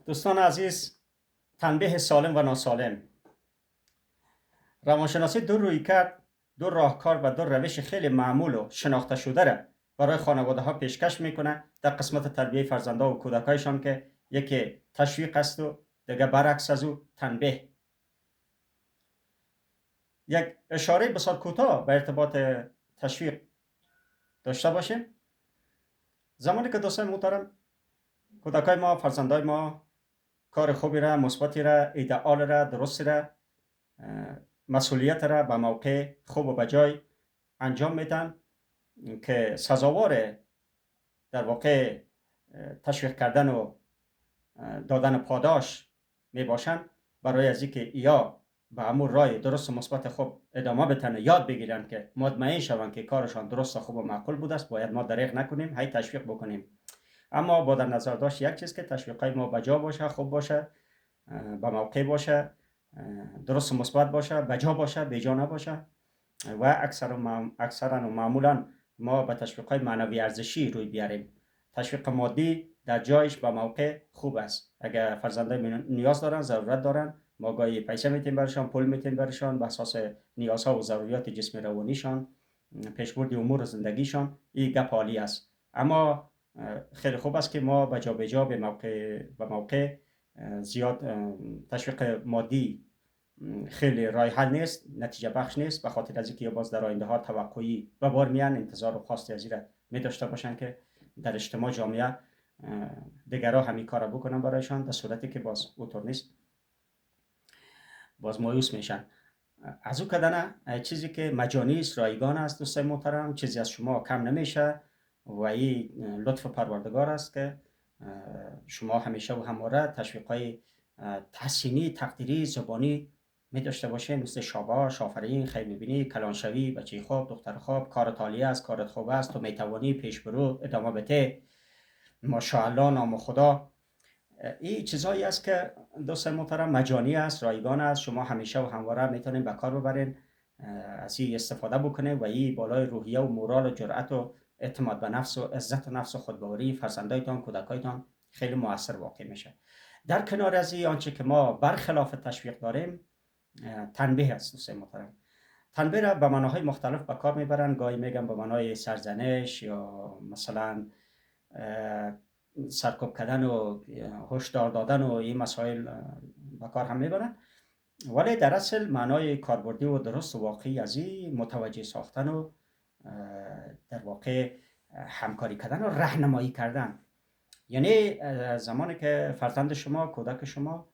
دوستان عزیز، تنبیه سالم و ناسالم. روانشناسی دو رویکرد، دو راهکار و دو روش خیلی معمول و شناخته شده را برای خانواده ها پیشکش میکنه در قسمت تربیت فرزندان و کودکایشان که یکی تشویق است و دیگه برعکس از او تنبیه. یک اشاره بسیار کوتاه به ارتباط تشویق داشته باشیم. زمانی که دوستان محترم کودکای ما، فرزندای ما کار خوبی را، مثبتی را، ایدئال را، درستی را، مسئولیت را به موقع خوب و بجای انجام میدن که سزاوار در واقع تشویق کردن و دادن پاداش می باشند، برای از اینکه یا به امور رای درست و مثبت خوب ادامه بتن، یاد بگیرن که مطمئن شوند که کارشان درست و خوب و معقول بوده است، باید ما دریغ نکنیم، هی تشویق بکنیم. اما با در نظر داشت یک چیز که تشویقای ما بجا باشه، خوب باشه، به موقع باشه، درست و مثبت باشه، بجا باشه، بیجا نباشه. و اکثرا و معمولا ما به تشویق‌های معنوی ارزشی روی بیاریم. تشویق مادی در جایش به موقع خوب است. اگر فرزندان نیاز دارن، ضرورت دارن، ما گاهی پیسه میتیم برشان، پول میتیم برشان، به اساس نیازها و ضروریات جسمی روانیشان، پیشبرد امور زندگیشان، این گپ عالی است. اما خیلی خوب است که ما بجا به موقع زیاد تشویق مادی خیلی رای حل نیست، نتیجه بخش نیست، به خاطر از اینکه باز در آینده ها توقعی و بار میان، انتظار و خواستی از این می داشته باشن که در اجتماع جامعه دیگرها همین کار بکنن برایشان، در صورتی که باز اوطور نیست، باز مایوس میشن. از او کدنه چیزی که مجانی است، رایگان است دوستان محترم، چیزی از شما کم نمیشه و این لطف پروردگار است که شما همیشه و همواره تشویق‌های تحسینی، تقدیری، زبانی می داشته باشه، مثل شاباش، آفرین، خیر میبینی، کلانشوی، بچه خوب، دختر خوب، کارت عالی است، کارت خوب است، تو میتوانی، پیش برو، ادامه بده، ماشاءالله، نام خدا. این چیزهایی است که دوستان محترم مجانی است، رایگان است، شما همیشه و همواره میتونین به کار ببرین، از این استفاده بکنین و این بالای روحیه و مورال و جرأت و اعتماد به نفس و عزت نفس و خودباوری فرزندایتان، کودکایتان خیلی موثر واقع میشه. در کنار از این، آنچه که ما برخلاف تشویق داریم تنبیه است دوستان محترم. تنبیه را به معناهای مختلف به کار میبرن. گاهی میگن به معنای سرزنش یا مثلا سرکوب کردن و هشدار دادن و این مسائل به کار هم میبرن، ولی در اصل معنای کاربردی و درست و واقعی از این متوجه ساختن و در واقع همکاری کردن و راهنمایی کردن. یعنی زمانی که فرزند شما، کودک شما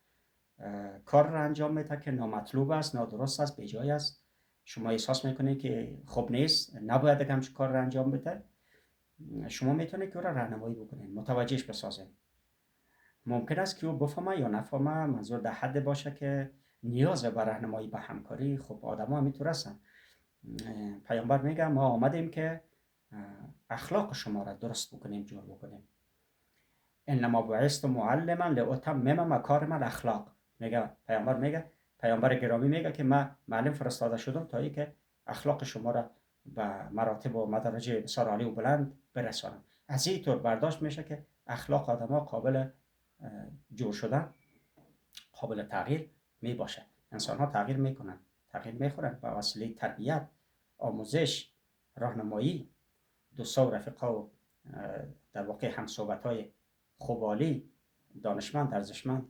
کار را انجام میده که نامطلوب است، نادرست است، بیجای است، شما احساس میکنید که خوب نیست، نباید همچین کار را انجام بده، شما میتونید که او را راهنمایی بکنید، متوجهش بسازید. ممکن است که او بفهمه یا نفهمه، منظور در حد باشه که نیاز به راهنمایی، به همکاری. خب آدم‌ها همینطور هستن. پیامبر میگه ما آمدیم که اخلاق شما را درست بکنیم، جور بکنیم. انما بعثت معلما لاتمم مکارم الاخلاق. پیامبر گرامی میگه که من معلم فرستاده شدم تا اینکه اخلاق شما را به مراتب و مدارج بسیار عالی و بلند برسانم. از این طور برداشت میشه که اخلاق آدم‌ها قابل جور شدن، قابل تغییر می باشه. انسان‌ها تغییر میکنن، تغییر میخورن با وسیله تربیت، آموزش، راهنمایی، دوستا و رفقا و در واقع همصحبت‌های خوبالی، دانشمند، ارزشمند،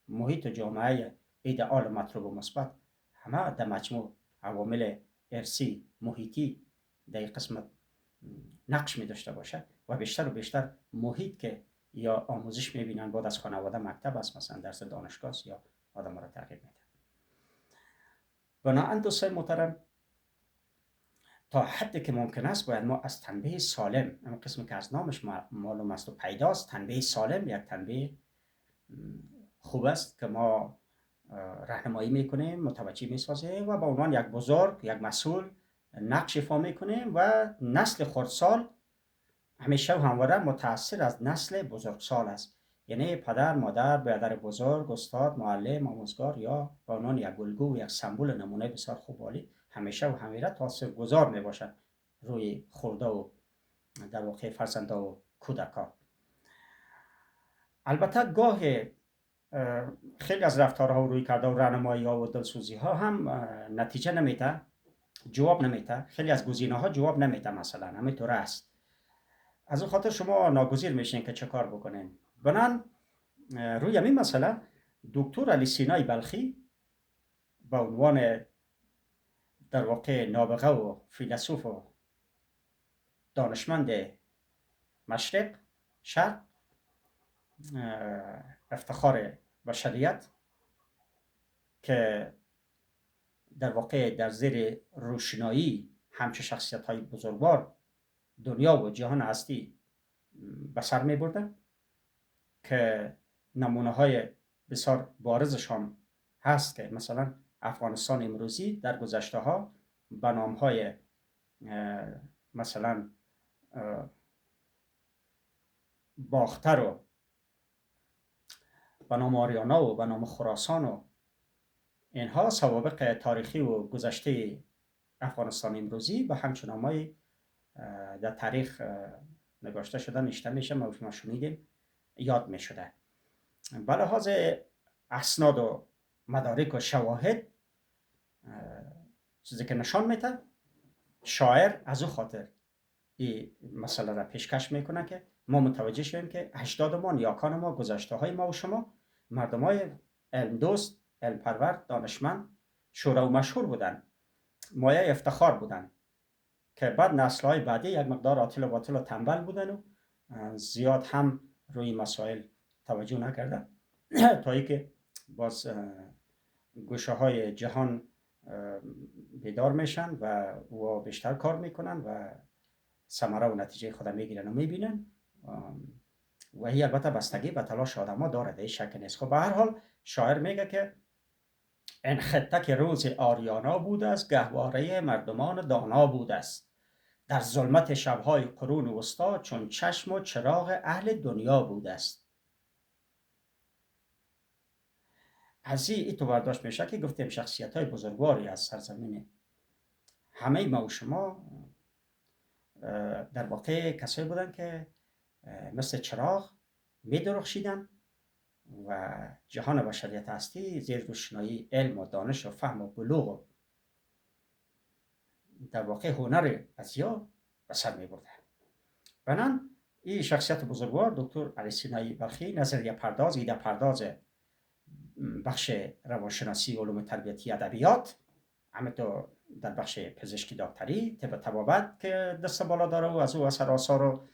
محیط و جامعه ایدئال، مطلوب و مثبت، همه در مجموع عوامل ارثی، محیطی در این قسمت نقش می داشته باشه و بیشتر و بیشتر محیط که یا آموزش میبینن بعد از خانواده، مکتب است، مثلا درس دانشگاه است، یا آدم را تغییر میده. بنابراین دوستان محترم، تا حدی که ممکن است باید ما از تنبیه سالم، اما قسمی که از نامش معلوم است و پیداست، تنبیه سالم یک تنبیه خوب است که ما راهنمایی میکنیم، متوجه میسازیم و به عنوان یک بزرگ، یک مسئول نقش ایفا میکنیم و نسل خردسال همیشه و همواره متأثر از نسل بزرگسال است. یعنی پدر، مادر، برادر بزرگ، استاد، معلم، آموزگار یا به عنوان یک الگو و یک سمبل نمونه بسیار خوب عالی همیشه و همیشه تاثیرگذار می باشد روی خرده و در واقع فرزنده و کودکان. البته گاه خیلی از رفتارها و روی کرده و راهنمایی ها و دلسوزی ها هم نتیجه نمیده، جواب نمیده. خیلی از گزینه ها جواب نمیده، مثلا همینطور است. از اون خاطر شما ناگزیر میشین که چه کار بکنین. بنان روی همین مسئله دکتر علی سینای بلخی به عنوان در واقع نابغه و فیلسوف و دانشمند مشرق شرق، افتخار بشریت، که در واقع در زیر روشنایی همچه شخصیت های بزرگوار دنیا و جهان هستی به سر می بردن، که نمونه های بسیار بارزشان هست که مثلا افغانستان امروزی در گذشته ها به نام های مثلا باختر و به نام آریانا و به نام خراسان و اینها سوابق تاریخی و گذشته افغانستان امروزی به همچون نامای در تاریخ نگاشته شده، نشته میشه، ما شنیدیم، یاد میشده. به لحاظ اسناد و مدارک و شواهد چیزی که نشان میده، شاعر از او خاطر این مسئله را پیشکش میکنه که ما متوجه شویم که اجداد ما، نیاکان ما، گذشته های ما و شما مردم های علم دوست، علم پرور، دانشمند، شورا و مشهور بودن، مایه افتخار بودن، که بعد نسل های بعدی یک مقدار عاطل و باطل و تنبل بودن و زیاد هم روی مسائل توجه نکردن تا ای که باز گوشه های جهان بیدار میشن و بیشتر کار میکنن و ثمره و نتیجه خود میگیرن و میبینن. و هی البته بستگی به تلاش آدم ها داره، این شک نیست. خب به هر حال شاعر میگه که این خطه که روز آریانا بود است، گهواره مردمان دانا بود است، در ظلمت شبهای قرون وسطا چون چشم و چراغ اهل دنیا بود است. از این تو برداشت میشه که گفتیم شخصیت های بزرگواری از سرزمین همه ما و شما در واقع کسایی بودن که مثل چراغ می درخشیدن و جهان بشریت هستی زیر روشنایی علم و دانش و فهم و بلوغ و در واقع هنر ازیا به سر می بردن. بنان این شخصیت بزرگوار دکتر علی سینای بلخی نظریه پرداز، ایده پرداز بخش روانشناسی، علوم تربیتی، ادبیات، همینطور در بخش پزشکی، دکتری، طب طبابت که دست بالا داره و از او اثر آثار و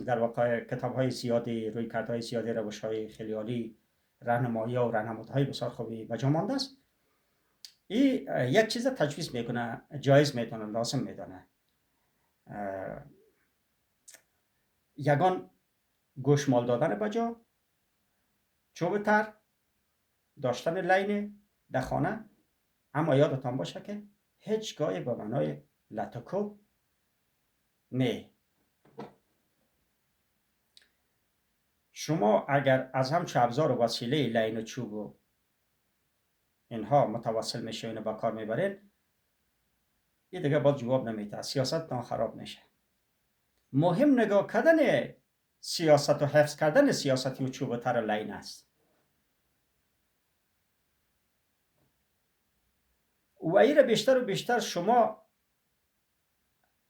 در واقع کتاب‌های زیادی، رویکردهای زیادی، روش‌های خیلی عالی، راهنمایی و راهنمودهای بسیار خوبی به جا مانده است. این یک چیز تجویز میکنه، جایز میدونه، لازم میدونه، یگان گوشمال دادن بجا، چوب تر، داشتن لین در خانه، اما یادتان باشه که هیچگاه به معنای لتکو نه. شما اگر از همچه ابزار و وسیله لین و چوب و اینها متوسل میشه و با کار میبرید، این دیگه باید جواب نمیده، سیاست خراب میشه. مهم نگاه کردن سیاست و حفظ کردن سیاستی و چوب تر لین است. و این بیشتر و بیشتر شما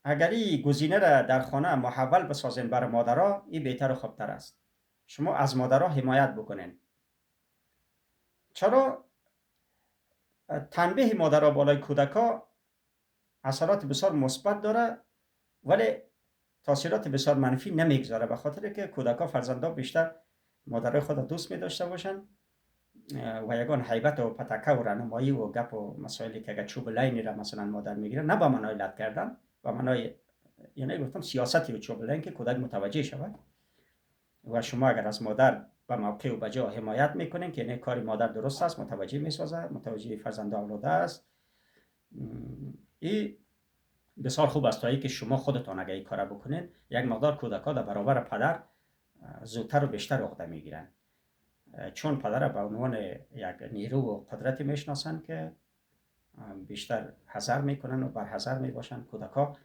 اگر این گزینه را در خانه محول بسازین برای مادرها، این بهتر و خوبتر است. شما از مادرها حمایت بکنین. چرا؟ تنبیه مادرها بالای کودکا اثرات بسیار مثبت داره، ولی تاثیرات بسیار منفی نمیگذاره، به خاطر که کودکا، فرزندا بیشتر مادرای خود دوست می داشته باشن و یگان هیبت و پتکه و راهنمایی و گپ و مسائلی که اگر چوب لینی را مثلا مادر میگیره، نه با معنای لط کردن، با معنای یعنی گفتم سیاستی و چوب لین که کودک متوجه شود. و شما اگر از مادر به موقع و بجا حمایت میکنین که نه کاری مادر درست است، متوجه میسازه، متوجه فرزند اولاده است، این بسیار خوب است تا که شما خودتان اگر این کار بکنین، یک مقدار کودکا در برابر پدر زودتر و بیشتر عقده میگیرن، چون پدر به عنوان یک نیرو و قدرتی میشناسن که بیشتر حذر میکنن و برحذر میباشن. کودکا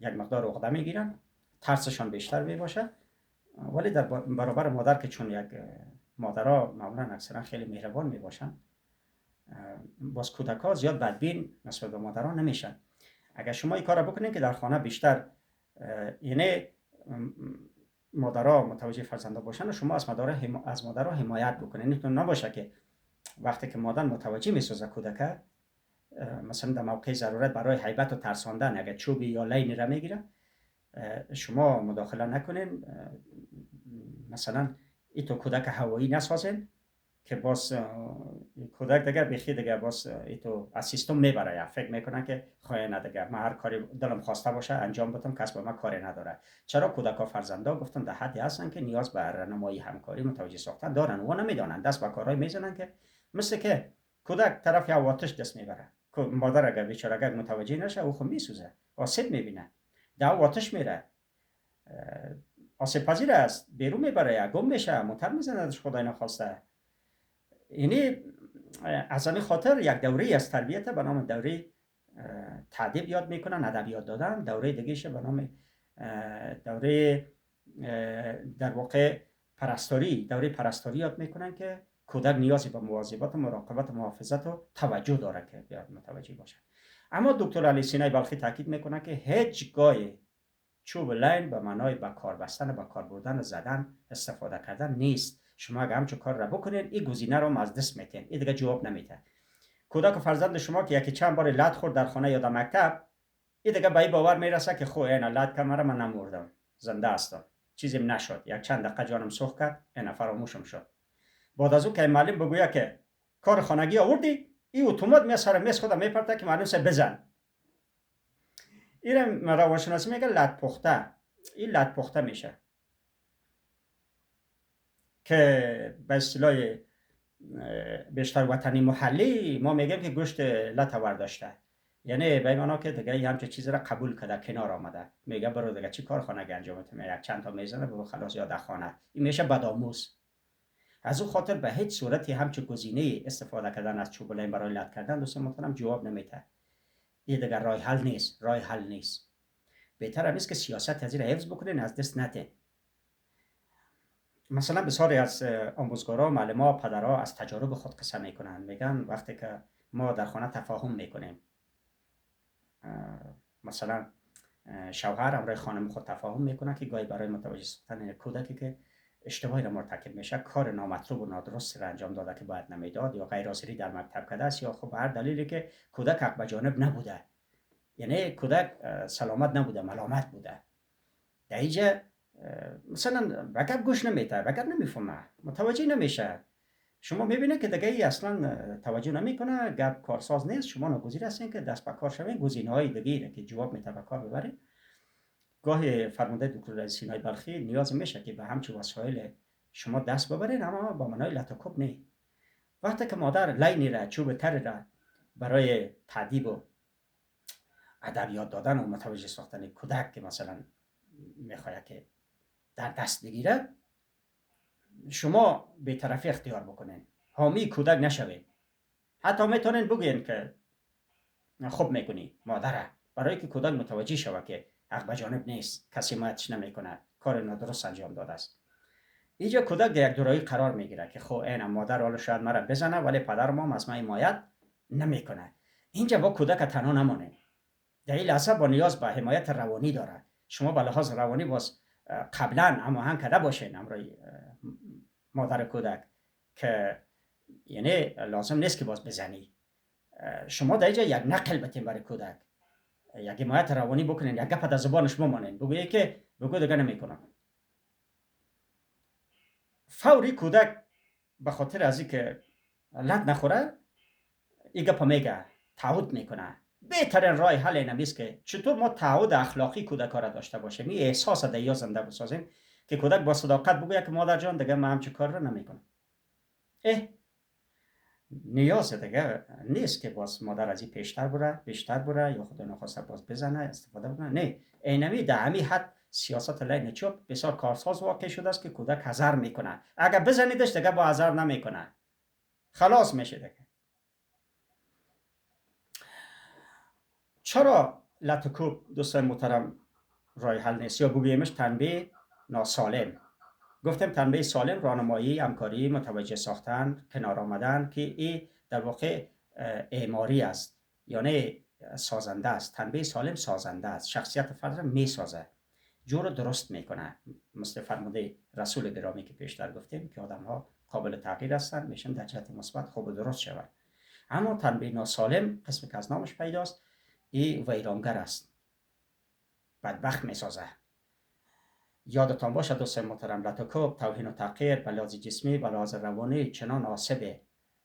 یک مقدار عقده میگیرن، ترسشان بیشتر میباشه، ولی در برابر مادر که چون یک مادرها معمولا اکثرا خیلی مهربان می باشن، باز کودک‌ها زیاد بدبین نسبت به مادرها نمیشن. اگر شما این کار را بکنین که در خانه بیشتر یعنی مادرها متوجه فرزندها باشن و شما از مادرها حمایت بکنین. اینطور نباشه که وقتی که مادر متوجه میسازه کودک، مثلا در موقع ضرورت برای هیبت و ترساندن اگر چوبی یا لینی را میگیره، شما مداخله نکنین، مثلا ایتو کودک هوایی نسازین که باز کودک دیگه بخی دیگه باز ایتو از سیستم میبره، فکر میکنن که خواهی ندیگه من هر کاری دلم خواسته باشه انجام بدم، کس به من کاری نداره. چرا کودک ها فرزندا گفتن در حدی هستن که نیاز به راهنمایی همکاری متوجه ساختن دارن و نمیدانن، دست به کارهای میزنن که مثل که کودک طرف یا آتش دست میبره، مادر اگر بیچاره اگر متوجه نشه او خود میسوزه، آسیب میبینه، در آتش میره، آسیب پذیر است، بیرون میبره، گم میشه، موتر میزنه ازش خدای نخواسته. یعنی از همین خاطر یک دوره از تربیت به نام دوره تعدیب یاد میکنن، ادبیات دادن، دوره دیگهش به نام دوره در واقع پرستاری، دوره پرستاری یاد میکنن که کودک نیازی به مواظبت و مراقبت و محافظت و توجه داره که بیاد متوجه باشه. اما دکتر علی سینای بلخی تاکید میکنه که هیچگاه چوب لین به معنای به کار بستن، به کار بردن، زدن، استفاده کردن نیست. شما اگه همچون کار را بکنین این گزینه رو از دست میتین، این دیگه جواب نمیده. کودک و فرزند شما که یکی چند بار لط خورد در خانه یا در مکتب، این دیگه به این باور میرسه که خو اینا لط کمره من نمردم، زنده هستم، چیزیم نشد، یک چند دقیقه جانم سوخت کرد، اینا فراموشم شد. بعد از اون که معلم بگوید که کار خانگی آوردی، این اتومات می سر میز خودم میپرته که معلم سه بزن. این روانشناسی میگه لط پخته. این لط پخته میشه که به اصطلاح بیشتر وطنی محلی ما میگیم که گوشت لط ورداشته، یعنی به معنی که دیگه همچین چیزی را قبول کرده، کنار آمده، میگه برو دیگه چی کار خانگی انجام بده، یک چند تا میزنه برو خلاص یا در خانه. این میشه بدآموز. از اون خاطر به هیچ صورتی همچین گزینه استفاده کردن از چوب لین برای لط کردن دوستان محترم جواب نمیده. این دیگه راه حل نیست، راه حل نیست. بهتر است که سیاست از این حفظ بکنین، از دست ندین. مثلا بسیاری از آموزگارا، معلم‌ها، پدرها از تجارب خود قصه میکنن، میگن وقتی که ما در خانه تفاهم میکنیم، مثلا شوهر امروی خانم خود تفاهم میکنه که گاهی برای متوجه ساختن کودکی که اشتباهی را مرتکب میشه، کار نامطلوب و نادرست را انجام داده که باید نمیداد، یا غیر حاضری در مکتب کرده است، یا خب هر دلیلی که کودک حق به جانب نبوده، یعنی کودک سلامت نبوده، ملامت بوده، در اینجا مثلا وقت گوش نمیده، وقت نمیفهمه، متوجه نمیشه. شما میبینید که دیگه ای اصلا توجه نمیکنه، گپ کارساز نیست. شما ناگزیر هستین که دست به کار شوین، گزینه‌های دیگه که جواب میده به کار ببرید. گاهی فرمانده دکتر سینای بلخی نیاز میشه که به همچین وسایل شما دست ببرین، اما با معنای لطکوب نه. وقتی که مادر لینی را، چوب تر را برای تعدیب و ادبیات دادن و متوجه ساختن کودک که مثلا میخواد که در دست بگیره، شما به طرفی اختیار بکنین، حامی کودک نشوین. حتی میتونین بگین که خوب میکنی مادره، برای که کودک متوجه شوه که حق به جانب نیست، کسی ماتش نمیکنه، کار نادرست انجام داده است. اینجا کودک در یک دورایی قرار میگیره که خب این مادر حالا شاید مرا بزنه ولی پدرم هم از من حمایت نمیکنه. اینجا با کودک تنها نمانه، در این لحظه با نیاز به حمایت روانی داره. شما به لحاظ روانی باز قبلا هماهنگ کرده باشین امروی مادر کودک که یعنی لازم نیست که باز بزنی. شما در اینجا یک نقل بتین برای کودک، یک حمایت روانی بکنین، یک گپ در زبانش بمانین، بگویی که بگو دیگه نمیکنم. فوری کودک به خاطر از اینکه لط نخوره این گپ میگه، تعهد میکنه. بهترین راه حل این است که چطور ما تعهد اخلاقی کودک را داشته باشیم، این احساس دیا زنده بسازیم که کودک با صداقت بگویه که مادر جان دیگه من همچین کار را نمیکنم. نیاز دیگه نیست که باز مادر از این بیشتر بره یا خدا نخواسته باز بزنه، استفاده بکنه. نه، اینمی در همین حد سیاست لین چوب بسیار کارساز واقع شده است که کودک حذر میکنه. اگر بزنیدش دیگه با حذر نمیکنه، خلاص میشه دیگه. چرا لطکوب دوستان محترم راه حل نیست، یا بگویمش تنبیه ناسالم؟ گفتم تنبیه سالم، راهنمایی، همکاری، متوجه ساختن، کنار آمدن، که این در واقع اعماری است، یعنی سازنده است. تنبیه سالم سازنده است، شخصیت فرد را میسازه، جو رو درست میکنه، مثل فرموده رسول گرامی که پیشتر گفتیم که آدم ها قابل تغییر هستند، میشن در جهت مثبت خوب و درست شود. اما تنبیه ناسالم، قسمی که از نامش پیداست، این ویرانگر است، بدبخت میسازه. یادتان باشد دوستان محترم، لطکوب، توهین و تحقیر به لحاظ جسمی و لحاظ روانی چنان آسیب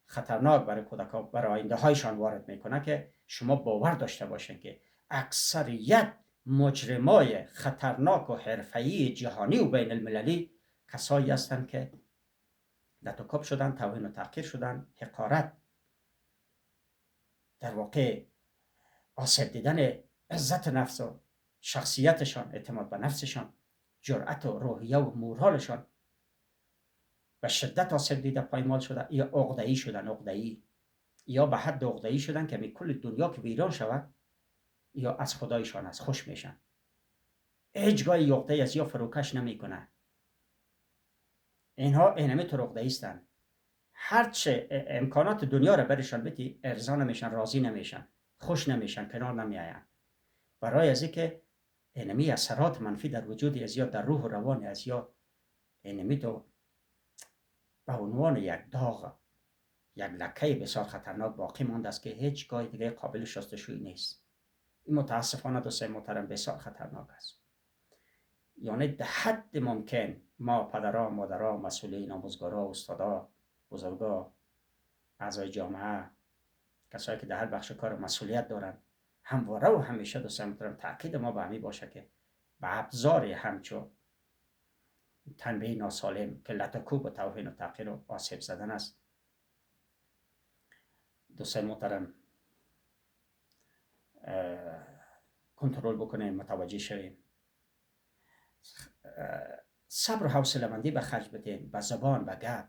خطرناک برای کودکان، برای آینده هایشان وارد میکنه که شما باور داشته باشین که اکثریت مجرمای خطرناک و حرفه‌ای جهانی و بین المللی کسایی هستند که لطکوب شدن، توهین و تحقیر شدن، حقارت، در واقع آسیب دیدن عزت نفس و شخصیتشان، اعتماد به نفسشان، جرأت و روحیه و مورالشان به شدت آسیب دیده، پایمال شده، یا عقده‌ای شدن، عقده‌ای، یا به حد عقده‌ای شدن که می کل دنیا که ویران شود یا از خدایشان از خوش میشن. هیچگاه عقده‌ای از یا فروکش نمیکنه. اینها اینمی تو عقده‌ای هستند. هرچه امکانات دنیا را برشان بدی، ارضا نمیشن، راضی نمیشن، خوش نمیشن، کنار نمیآیند. برای از اینکه اینمی اثرات منفی در وجود از یا در روح و روان از یا اینمی تو به عنوان یک داغ، یک لکه بسیار خطرناک باقی مانده است که هیچ گاه دیگه قابل شستشویی نیست. این متاسفانه دوستان محترم بسیار خطرناک است. یعنی در حد ممکن ما پدران، مادران، مسئولین، آموزگارا، استادا، بزرگا، اعضای جامعه، کسایی که در هر بخش کار مسئولیت دارن، همواره و همیشه دوستان محترم تاکید ما به همین باشه که به ابزار همچو تنبیه ناسالم که لطکوب و توهین و تحقیر و آسیب زدن است، دوستان محترم کنترل بکنیم، متوجه شویم، صبر و حوصله‌مندی به خرج بدیم، به زبان، به گپ،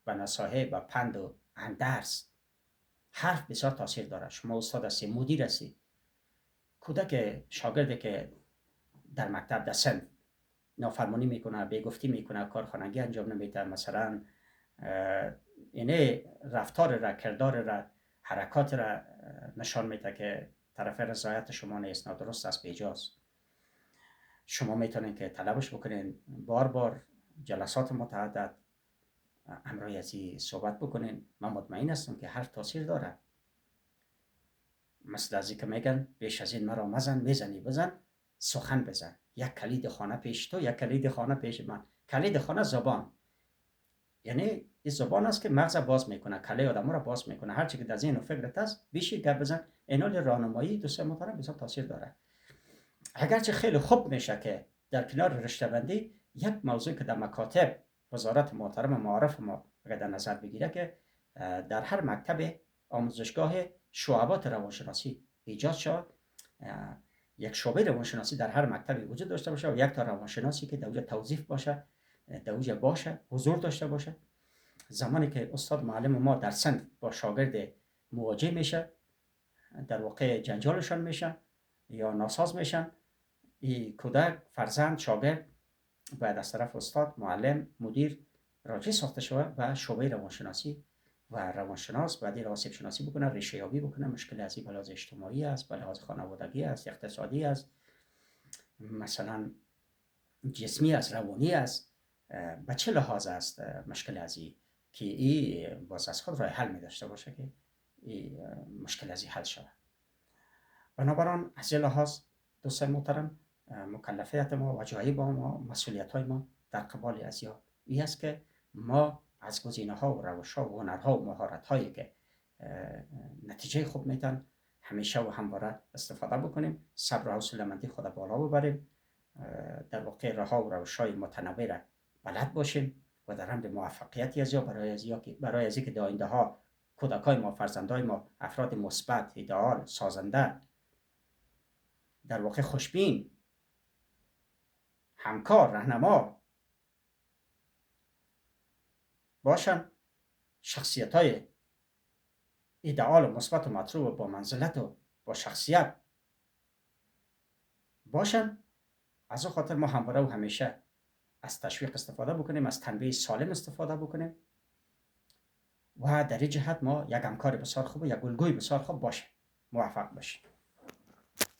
به نصایح، به پند و اندرس. حرف بسیار تاثیر داره. شما استاد هستی، مدیر هستی، کودک شاگردی که در مکتب در صنف نافرمانی میکنه، بیگفتی میکنه، کارخانگی انجام نمیده، مثلا اینه رفتار را، کردار را، حرکات را نشان میده که طرف رضایت شما نیست، نادرست است، بیجاست. شما میتونین که طلبش بکنین، بار بار جلسات متعدد امروی ازی صحبت بکنین. من مطمئن هستم که حرف تاثیر داره. مثل ازی که میگن بیش از این مرا مزن، میزنی بزن، سخن بزن. یک کلید خانه پیش تو، یک کلید خانه پیش من. کلید خانه زبان، یعنی این زبان است که مغز باز میکنه، کله آدم را باز میکنه. هرچی که در ذهن و فکرت است بیشی گپ بزن. اینال راهنمایی دوستان محترم بسیار تاثیر داره. اگرچه خیلی خوب میشه که در کنار رشته بندی یک موضوع که در مکاتب وزارت محترم معارف ما در نظر بگیره که در هر مکتب آموزشگاه شعبات روانشناسی ایجاد شد، یک شعبه روانشناسی در هر مکتبی وجود داشته باشه و یک تا روانشناسی که در اونجا توظیف باشه، در اونجا باشه، حضور داشته باشه. زمانی که استاد معلم ما در صنف با شاگرد مواجه میشه، در واقع جنجالشان میشه یا ناساز میشن، این کودک، فرزند، شاگرد باید از طرف استاد، معلم، مدیر راجع ساخته شود و شعبه روانشناسی و روانشناس باید این آسیب شناسی بکنه، ریشه یابی بکنه. مشکل از این به لحاظ اجتماعی است، به لحاظ خانوادگی است، اقتصادی است، مثلا جسمی است، روانی است، به چه لحاظ است مشکل از این که این باز از خود راه حل می داشته باشه که این مشکل از این حل شود. بنابراین از این لحاظ دوستان محترم، مکلفیت ما، واجب ما، مسئولیت های ما در قبال از این است که ما از گزینه ها و روش ها و هنرها و مهارت هایی که نتیجه خوب میتن همیشه و همواره استفاده بکنیم. صبر و حوصله‌مندی خود بالا ببریم، در واقع راه ها و روش های متنوع را بلد باشیم و در امر موفقیتی از یا برای از که در آینده ها کودکای ما، فرزندای ما افراد مثبت، ایدئال، سازنده، در واقع خوشبین، همکار، راهنما باشن، شخصیت های ایدئال و مثبت و مطلوب و با منزلت و با شخصیت باشن. از اون خاطر ما همواره و همیشه از تشویق استفاده بکنیم، از تنبیه سالم استفاده بکنیم و در این جهت ما یک همکار بسیار خوب و یک الگوی بسیار خوب باشیم. موفق باشیم.